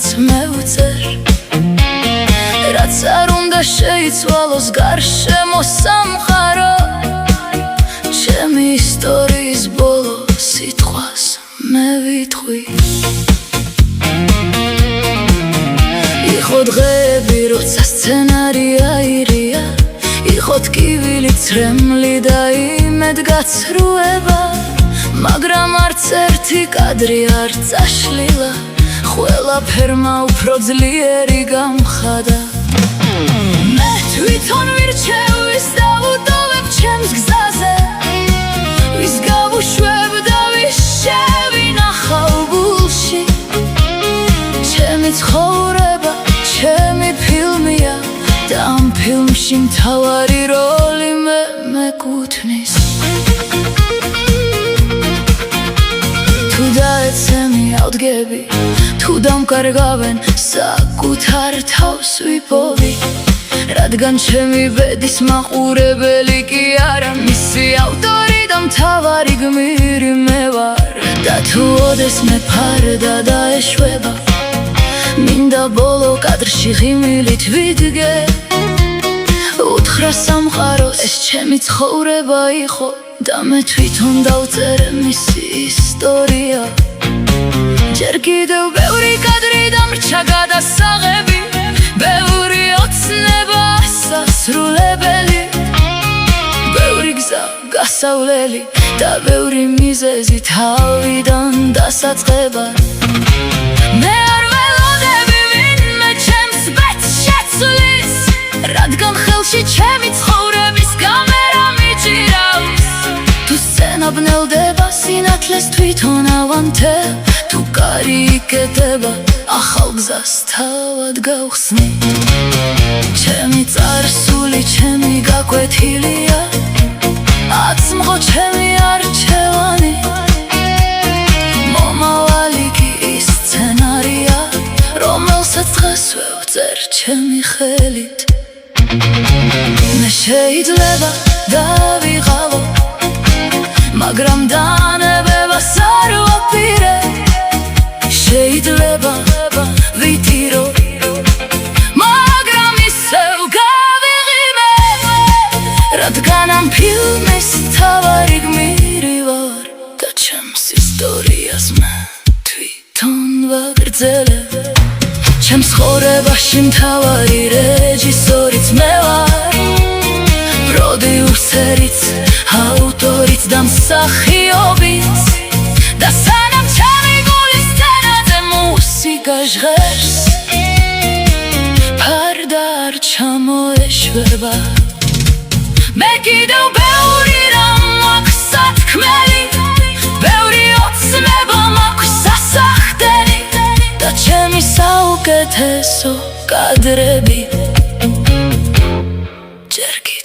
რაც მე ვწერ რაც არ უნდა შეიცვალოს გარშემო სამყარო ჩემი ისტორიის ბოლო სიტყვას მე ვიტყვი იყო დღეები როცა სცენარი აირია იყო ტკივილი ცრემლი და იმედგაცრუება მაგრამ არც ერთი კადრი არ წაშლილა ყველაფერმა უფრო ძლიერი გამხადა მე თვითონ ვირჩევ ვის დავუტოვებ ჩემს გზაზე ვის გავუშვებ და ვის შევინახავ გულში ჩემი ცხოვრება ჩემი ფილმია და ამ ფილმში მთავარი როლი მე მეკუთვნის თუ დაეცემი ავდგები თუ დამკარგავენ საკუთარ თავს ვიპოვი რადგან ჩემი ბედის მაყურებელი კი არა მისი ავტორი და მთავარი გმირი მე ვარ და თუ ოდეს მე ფარდა დაეშვება მინდა ბოლო კადრში ღიმილით ვიდგე უთხრა სამყარო ეს ჩემი ცხოვრება იყო და მე თვითონ დავწერე მისი ისტორია ჯერ კიდევ ბევრი კადრი დამრჩა გადასაღები ბევრი ოცნება სასრულებელი ბევრი გზა გასავლელი და ბევრი მიზეზი თავიდან დასაწყება მე არ ველოდები ვინმე ჩემს ბედს შეცვლის რადგან ხელში ჩემი ცხოვრების კამერა მიჭირავს თუ სცენა ბნელდება სინათლეს თვითონ ავანთებ თუ კარი იკეტება ახალ გზას თავად გავხსნი ჩემი წარსული ჩემი გაკვეთილია აცმღო ჩემი არჩევანი მომავალი კი ის სცენარია რომელსაც დღეს ვევწერ ჩემი ხელით მე შეიძლება დავიღალო მაგრამ დანებებას არ ვაპირე შეიძლება ვიტირო მაგრამ ისევ გავიღიმე რადგან ამ ფილმის მთავარი გმირი ვარ და ჩემს ისტორიას მე თვითონ ვაგრძელებ ჩემს ცხოვრებაში მთავარი რეჟისორიც მე ვარ პროდიუსერიც ავტორიც და მსახიობიც და სანამ ჩემი გულის სცენაზე მუსიკა ჟღერს ფარდა არ ჩამოეშვება მე კიდევ ბევრი რამ მაქვს სათქმელი ბევრი ოცნება მაქვს სასახდენი და ჩემი საუკეთესო კადრები ჯერ კიდევ